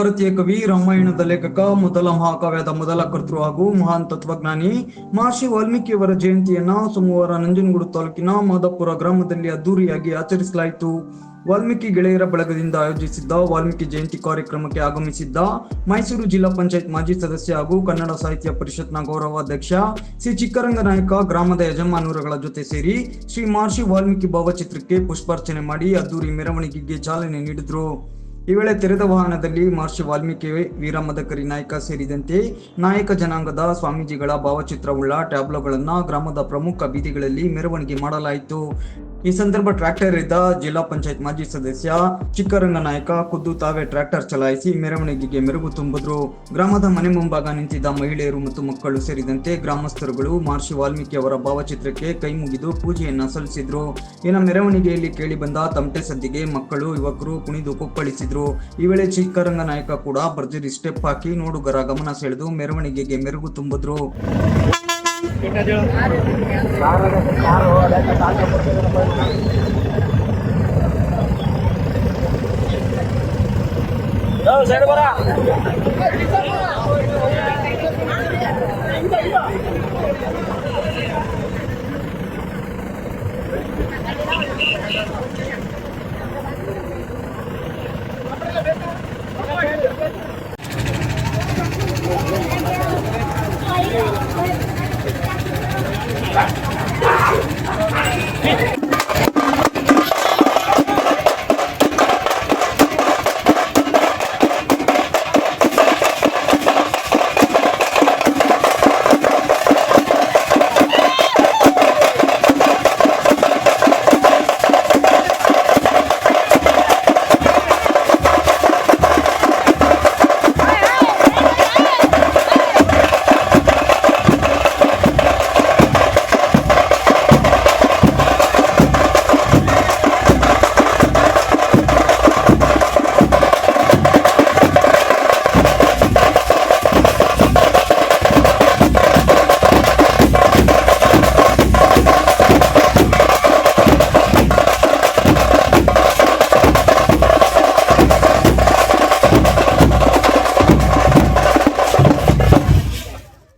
ಭಾರತೀಯ ಕವಿ, ರಾಮಾಯಣದ ಲೇಖಕ, ಮೊದಲ ಮಹಾಕಾವ್ಯದ ಮೊದಲ ಕರ್ತೃ ಹಾಗೂ ಮಹಾನ್ ತತ್ವಜ್ಞಾನಿ ಮಹರ್ಷಿ ವಾಲ್ಮೀಕಿಯವರ ಜಯಂತಿಯನ್ನ ಸೋಮವಾರ ನಂಜನಗೂಡು ತಾಲೂಕಿನ ಮಾದಾಪುರ ಗ್ರಾಮದಲ್ಲಿ ಅದ್ದೂರಿಯಾಗಿ ಆಚರಿಸಲಾಯಿತು. ವಾಲ್ಮೀಕಿ ಗೆಳೆಯರ ಬಳಗದಿಂದ ಆಯೋಜಿಸಿದ್ದ ವಾಲ್ಮೀಕಿ ಜಯಂತಿ ಕಾರ್ಯಕ್ರಮಕ್ಕೆ ಆಗಮಿಸಿದ್ದ ಮೈಸೂರು ಜಿಲ್ಲಾ ಪಂಚಾಯತ್ ಮಾಜಿ ಸದಸ್ಯ ಹಾಗೂ ಕನ್ನಡ ಸಾಹಿತ್ಯ ಪರಿಷತ್ನ ಗೌರವಾಧ್ಯಕ್ಷ ಶ್ರೀ ಚಿಕ್ಕರಂಗನಾಯಕ ಗ್ರಾಮದ ಯಜಮಾನರುಗಳ ಜೊತೆ ಸೇರಿ ಶ್ರೀ ಮಹರ್ಷಿ ವಾಲ್ಮೀಕಿ ಭಾವಚಿತ್ರಕ್ಕೆ ಪುಷ್ಪಾರ್ಚನೆ ಮಾಡಿ ಅದ್ದೂರಿ ಮೆರವಣಿಗೆಗೆ ಚಾಲನೆ ನೀಡಿದರು. ಈ ವೇಳೆ ತೆರೆದ ವಾಹನದಲ್ಲಿ ಮಹರ್ಷಿ ವಾಲ್ಮೀಕಿ, ವೀರಮದಕರಿ ನಾಯಕ ಸೇರಿದಂತೆ ನಾಯಕ ಜನಾಂಗದ ಸ್ವಾಮೀಜಿಗಳ ಭಾವಚಿತ್ರವುಳ್ಳ ಟ್ಯಾಬ್ಲೋಗಳನ್ನು ಗ್ರಾಮದ ಪ್ರಮುಖ ಬೀದಿಗಳಲ್ಲಿ ಮೆರವಣಿಗೆ ಮಾಡಲಾಯಿತು. ಈ ಸಂದರ್ಭ ಟ್ರ್ಯಾಕ್ಟರ್ ಇದ್ದ ಜಿಲ್ಲಾ ಪಂಚಾಯತ್ ಮಾಜಿ ಸದಸ್ಯ ಚಿಕ್ಕರಂಗನಾಯಕ ಖುದ್ದು ತಾವೇ ಟ್ರ್ಯಾಕ್ಟರ್ ಚಲಾಯಿಸಿ ಮೆರವಣಿಗೆಗೆ ಮೆರುಗು ತುಂಬಿದ್ರು. ಗ್ರಾಮದ ಮನೆ ಮುಂಭಾಗ ನಿಂತಿದ್ದ ಮಹಿಳೆಯರು ಮತ್ತು ಮಕ್ಕಳು ಸೇರಿದಂತೆ ಗ್ರಾಮಸ್ಥರುಗಳು ಮಹರ್ಷಿ ವಾಲ್ಮೀಕಿ ಅವರ ಭಾವಚಿತ್ರಕ್ಕೆ ಕೈ ಮುಗಿದು ಪೂಜೆಯನ್ನ ಸಲ್ಲಿಸಿದ್ರು. ಇನ್ನು ಮೆರವಣಿಗೆಯಲ್ಲಿ ಕೇಳಿ ಬಂದ ತಮಟೆ ಸದ್ದಿಗೆ ಮಕ್ಕಳು, ಯುವಕರು ಕುಣಿದು ಕುಪ್ಪಳಿಸಿದ್ರು. ಈ ವೇಳೆ ಚಿಕ್ಕರಂಗನಾಯಕ ಕೂಡ ಭರ್ಜರಿ ಸ್ಟೆಪ್ ಹಾಕಿ ನೋಡುಗರ ಗಮನ ಸೆಳೆದು ಮೆರವಣಿಗೆಗೆ ಮೆರುಗು ತುಂಬಿದ್ರು.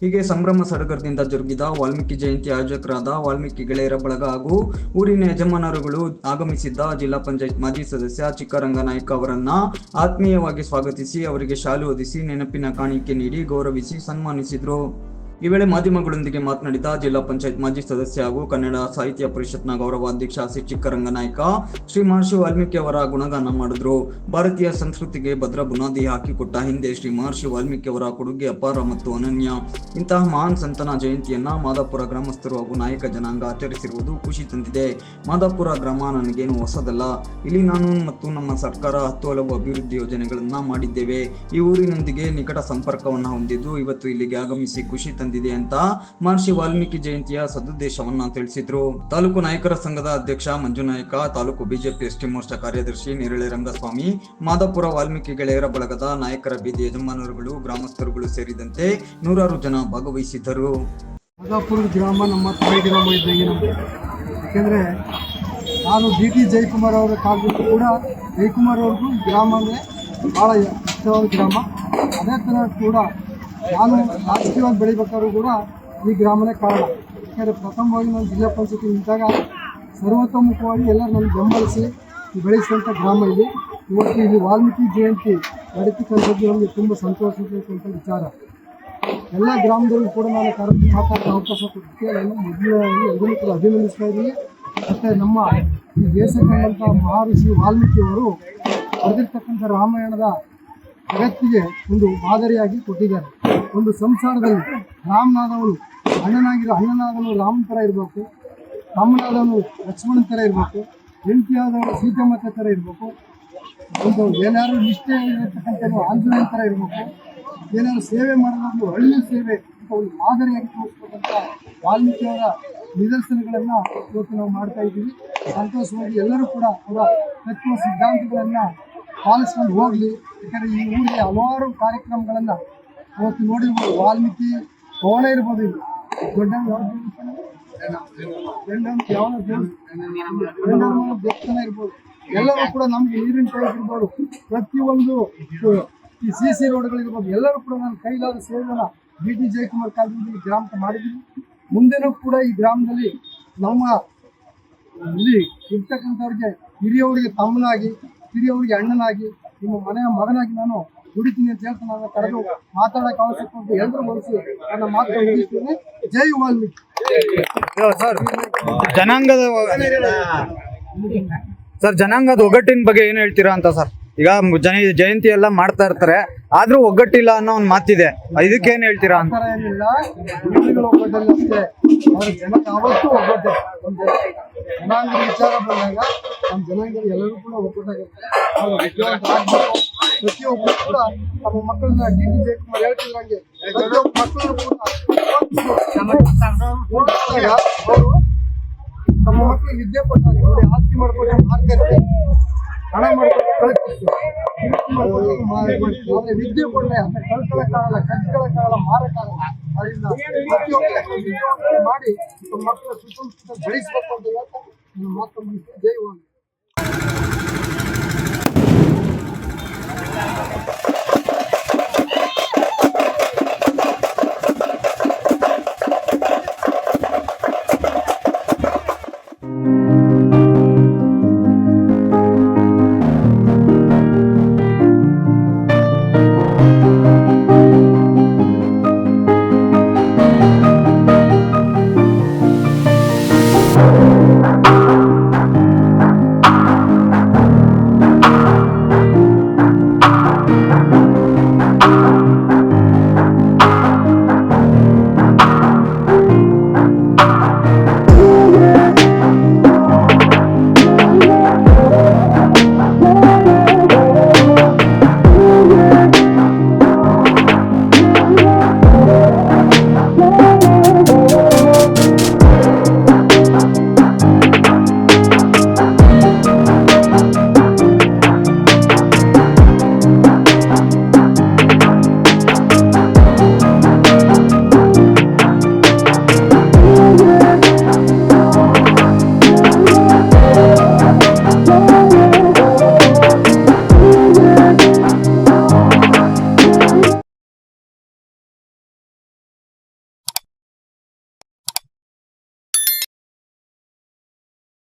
ಹೀಗೆ ಸಂಭ್ರಮ ಸಡಗರದಿಂದ ಜರುಗಿದ ವಾಲ್ಮೀಕಿ ಜಯಂತಿ ಆಯೋಜಕರಾದ ವಾಲ್ಮೀಕಿ ಗೆಳೆಯರ ಬಳಗ ಹಾಗೂ ಊರಿನ ಯಜಮಾನರುಗಳು ಆಗಮಿಸಿದ್ದ ಜಿಲ್ಲಾ ಪಂಚಾಯತ್ ಮಾಜಿ ಸದಸ್ಯ ಚಿಕ್ಕರಂಗನಾಯಕ ಅವರನ್ನ ಆತ್ಮೀಯವಾಗಿ ಸ್ವಾಗತಿಸಿ ಅವರಿಗೆ ಶಾಲು ಹೊದಿಸಿ ನೆನಪಿನ ಕಾಣಿಕೆ ನೀಡಿ ಗೌರವಿಸಿ ಸನ್ಮಾನಿಸಿದ್ರು. ಈ ವೇಳೆ ಮಾಧ್ಯಮಗಳೊಂದಿಗೆ ಮಾತನಾಡಿದ ಜಿಲ್ಲಾ ಪಂಚಾಯತ್ ಮಾಜಿ ಸದಸ್ಯ ಹಾಗೂ ಕನ್ನಡ ಸಾಹಿತ್ಯ ಪರಿಷತ್ನ ಗೌರವಾಧ್ಯಕ್ಷ ಶ್ರೀ ಚಿಕ್ಕರಂಗನಾಯಕ ಶ್ರೀ ಮಹರ್ಷಿ ವಾಲ್ಮೀಕಿ ಅವರ ಗುಣಗಾನ ಮಾಡಿದ್ರು. ಭಾರತೀಯ ಸಂಸ್ಕೃತಿಗೆ ಭದ್ರ ಬುನಾದಿ ಹಾಕಿಕೊಟ್ಟ ಹಿಂದೆ ಶ್ರೀ ಮಹರ್ಷಿ ವಾಲ್ಮೀಕಿ ಅವರ ಕೊಡುಗೆ ಅಪಾರ ಮತ್ತು ಅನನ್ಯ. ಇಂತಹ ಮಹಾನ್ ಸಂತನ ಜಯಂತಿಯನ್ನ ಮಾದಾಪುರ ಗ್ರಾಮಸ್ಥರು ಹಾಗೂ ನಾಯಕ ಜನಾಂಗ ಆಚರಿಸಿರುವುದು ಖುಷಿ ತಂದಿದೆ. ಮಾದಾಪುರ ಗ್ರಾಮ ನನಗೇನು ಹೊಸದಲ್ಲ. ಇಲ್ಲಿ ನಾನು ಮತ್ತು ನಮ್ಮ ಸರ್ಕಾರ 10 ಹಲವು ಅಭಿವೃದ್ಧಿ ಯೋಜನೆಗಳನ್ನ ಮಾಡಿದ್ದೇವೆ. ಈ ಊರಿನೊಂದಿಗೆ ನಿಕಟ ಸಂಪರ್ಕವನ್ನ ಹೊಂದಿದ್ದು ಇವತ್ತು ಇಲ್ಲಿಗೆ ಆಗಮಿಸಿ ಖುಷಿ ತಂದಿದೆ ಅಂತ ಮಹರ್ಷಿ ವಾಲ್ಮೀಕಿ ಜಯಂತಿಯ ಸದುದ್ದೇಶವನ್ನ ತಿಳಿಸಿದ್ರು. ತಾಲೂಕು ನಾಯಕರ ಸಂಘದ ಅಧ್ಯಕ್ಷ ಮಂಜುನಾಯಕ, ತಾಲೂಕು ಬಿಜೆಪಿ ಎಸ್ಟಿ ಮೋರ್ಚಾ ಕಾರ್ಯದರ್ಶಿ ನೇರಳೆ ರಂಗಸ್ವಾಮಿ, ಮಾದಾಪುರ ವಾಲ್ಮೀಕಿ ಗೆಳೆಯರ ಬಳಗದ ನಾಯಕರ ಬೀದಿ ಯಜಮಾನರುಗಳು, ಗ್ರಾಮಸ್ಥರುಗಳು ಸೇರಿದಂತೆ ನೂರಾರು ಜನ ಭಾಗವಹಿಸಿದ್ದರು. ಮಾದಾಪುರ ಗ್ರಾಮ ನಮ್ಮ ತಾಯಿ ಗ್ರಾಮ ಇದ್ದಂಗೆ ನಮಗೆ. ಯಾಕೆಂದರೆ ನಾನು ಡಿ ಜಯಕುಮಾರ್ ಅವರ ಕಾಲದಲ್ಲಿ ಕೂಡ ಜಯಕುಮಾರ್ ಅವ್ರಿಗೂ ಗ್ರಾಮ ಅಂದರೆ ಭಾಳ ಇಷ್ಟವಾದ ಗ್ರಾಮ. ಅದೇ ಥರ ಕೂಡ ನಾನು ರಾಜಕೀಯವಾಗಿ ಬೆಳಿಬೇಕಾದ್ರೂ ಕೂಡ ಈ ಗ್ರಾಮನೇ ಕಾರಣ. ಯಾಕೆಂದರೆ ಪ್ರಥಮವಾಗಿ ನಾನು ಜಿಲ್ಲಾ ಪಂಚಾಯತಿ ನಿಂತಾಗ ಸರ್ವತೋಮುಖವಾಗಿ ಎಲ್ಲರೂ ನನಗೆ ಬೆಂಬಲಿಸಿ ಬೆಳೆಸಿದಂಥ ಗ್ರಾಮ ಇಲ್ಲಿ. ಇವತ್ತು ಇಲ್ಲಿ ವಾಲ್ಮೀಕಿ ಜಯಂತಿ ನಡೀತಕ್ಕಂಥದ್ದು ನಮಗೆ ತುಂಬ ಸಂತೋಷ ಇರ್ತಕ್ಕಂಥ ವಿಚಾರ. ಎಲ್ಲ ಗ್ರಾಮದಲ್ಲೂ ಕೂಡ ನಾನು ಕರೆದು ಮಾತಾಡೋ ಅವಕಾಶ ಕೊಟ್ಟಿದ್ದೆ. ನಾನು ಮೊದಲನೇದಾಗಿ ಎಲ್ಲರೂ ಕೂಡ ಅಭಿನಂದಿಸ್ತಾ ಇದ್ದೀನಿ. ಮತ್ತು ನಮ್ಮ ಈ ದೇಶಕ್ಕಂಥ ಮಹರ್ಷಿ ವಾಲ್ಮೀಕಿಯವರು ಬರೆದಿರ್ತಕ್ಕಂಥ ರಾಮಾಯಣದ ಜಗತ್ತಿಗೆ ಒಂದು ಮಾದರಿಯಾಗಿ ಕೊಟ್ಟಿದ್ದಾರೆ. ಒಂದು ಸಂಸಾರದಲ್ಲಿ ರಾಮನಾದವನು ಅಣ್ಣನಾದವನು ರಾಮನ ಥರ ಇರಬೇಕು, ರಾಮನಾದವನು ಲಕ್ಷ್ಮಣನ ಥರ ಇರಬೇಕು, ಹೆಂಡತಿಯಾದವನು ಸೀತಮ್ಮನ ಥರ ಇರಬೇಕು, ಒಂದು ಏನಾದ್ರು ನಿಷ್ಠೆ ಇರತಕ್ಕಂಥ ಆಂಜನೇಯನ ಥರ ಇರಬೇಕು, ಏನಾದ್ರು ಸೇವೆ ಮಾಡೋದು ಹಳ್ಳಿ ಸೇವೆ ಅಂತ ಒಂದು ಮಾದರಿಯಾಗಿ ತೋರಿಸ್ಬೇಕಂತ ವಾಲ್ಮೀಕಿಯವರ ನಿದರ್ಶನಗಳನ್ನು ಇವತ್ತು ನಾವು ಮಾಡ್ತಾ ಇದ್ದೀವಿ. ಸಂತೋಷವಾಗಿ ಎಲ್ಲರೂ ಕೂಡ ಅವರ ತತ್ವ ಸಿದ್ಧಾಂತಗಳನ್ನು ಪಾಲಿಸ್ಕೊಂಡು ಹೋಗಲಿ. ಯಾಕಂದರೆ ಈ ಊರಿಗೆ ಹಲವಾರು ಕಾರ್ಯಕ್ರಮಗಳನ್ನು ಅವತ್ತು ನೋಡಿರ್ಬೋದು. ವಾಲ್ಮೀಕಿ ಭವನ ಇರ್ಬೋದು, ಇಲ್ಲಿ ದೊಡ್ಡ ದೇವಸ್ಥಾನ ಇರ್ಬೋದು, ಎಲ್ಲರೂ ಕೂಡ ನಮ್ಗೆ ನೀರಿನ ಪೈಪ್ ಇರ್ಬೋದು, ಪ್ರತಿಯೊಂದು ಈ CC ರೋಡ್ಗಳಿರ್ಬೋದು ಎಲ್ಲರೂ ಕೂಡ ನಾನು ಕೈಲಾದ ಸೇವೆನ BT ಜಯಕುಮಾರ್ ಕಾಲದಲ್ಲಿ ಈ ಗ್ರಾಮಕ್ಕೆ ಮಾಡಿದ್ದೀನಿ. ಮುಂದೆನೂ ಕೂಡ ಈ ಗ್ರಾಮದಲ್ಲಿ ನಮ್ಮ ಇಲ್ಲಿ ಇರ್ತಕ್ಕಂಥವ್ರಿಗೆ ಹಿರಿಯವರಿಗೆ ತಮ್ಮನಾಗಿ, ಹಿರಿಯವರಿಗೆ ಅಣ್ಣನಾಗಿ, ನಿಮ್ಮ ಮನೆಯ ಮಗನಾಗಿ ನಾನು ದುಡಿತೀನಿ ಅಂತ ಹೇಳ್ತಾ ನಾನು ಕರೆದು ಮಾತಾಡೋಕೆ ಅವಶ್ಯಕ ಅಂತ ಎಲ್ಲರೂ ಬಳಸಿ ನನ್ನ ಮಾತು ಮುಗಿಸ್ತೇನೆ. ಜೈ ವಾಲ್ಮೀಕಿ. ಜನಾಂಗದ ಒಗ್ಗಟ್ಟಿನ ಬಗ್ಗೆ ಏನ್ ಹೇಳ್ತೀರಾ ಅಂತ ಸರ್? ಈಗ ಜಯಂತಿ ಎಲ್ಲ ಮಾಡ್ತಾ ಇರ್ತಾರೆ, ಆದ್ರೂ ಒಗ್ಗಟ್ಟಿಲ್ಲ ಅನ್ನೋ ಒಂದು ಮಾತಿದೆ, ಇದಕ್ಕೇನ್ ಹೇಳ್ತೀರಾ ಅಂತ? ಏನಿಲ್ಲ, ಹಿಂದೂಗಳ ಒಗ್ಗಟ್ಟಲ್ಲಿ ಅಷ್ಟೇ, ಅವ್ರ ಜನ ಯಾವತ್ತೂ ಒಗ್ಗಟ್ಟೆ. ಒಂದು ಜನಾಂಗದ ವಿಚಾರ ಬಂದಾಗ ನಮ್ಮ ಜನಾಂಗದ ಎಲ್ಲರೂ ಕೂಡ ಒಗ್ಗಟ್ಟಾಗಿರ್ತಾರೆ. ಅವ್ರು ವಿದ್ಯಾವಂತ ಆಗ್ಬೇಕು. ಪ್ರತಿಯೊಬ್ಬರು ಕೂಡ ತಮ್ಮ ಮಕ್ಕಳನ್ನ DT ಜಯಕುಮಾರ್ ಹೇಳ್ತಿದ್ರಂಗೆ ಪ್ರತಿಯೊಬ್ಬ ಮಕ್ಕಳು ಕೂಡ ಓದಿಸಿದಾಗ ಅವರು ತಮ್ಮ ಮಕ್ಕಳಿಗೆ ವಿದ್ಯೆ ಕೊಟ್ಟಾಗ ನೋಡಿ, ಆಸ್ತಿ ಮಾಡ್ಕೊಂಡು ಮಾರ್ಕತ್ತೆ, ಹಣ ಮಾಡ್ಕೊಂಡು ಕಳ್ಕೊಳ್ತಾರೆ, ಆದ್ರೆ ವಿದ್ಯೆ ಕೊಡಲೆ ಅಂತ ಕಳ್ಕೊಳ್ಳೋಕ್ಕಾಗಲ್ಲ, ಕಚ್ಕೊಳ್ಳೋಕ್ಕಾಗಲ್ಲ, ಮಾರಕ್ಕಾಗಲ್ಲ. ಅದರಿಂದ ಪ್ರತಿಯೊಬ್ಬರು ವಿದ್ಯಾವಂತರು ಮಾಡಿ ಮಕ್ಕಳ ಸುಸಂಸ್ಕೃತ ಬೆಳೆಸಬೇಕು ಅಂತ ಹೇಳ್ತಾ ನನ್ನ ಮಾತು ಮುಗಿಸ್ತೇನೆ. ಜೈ ವಾಲ್ಮೀಕಿ.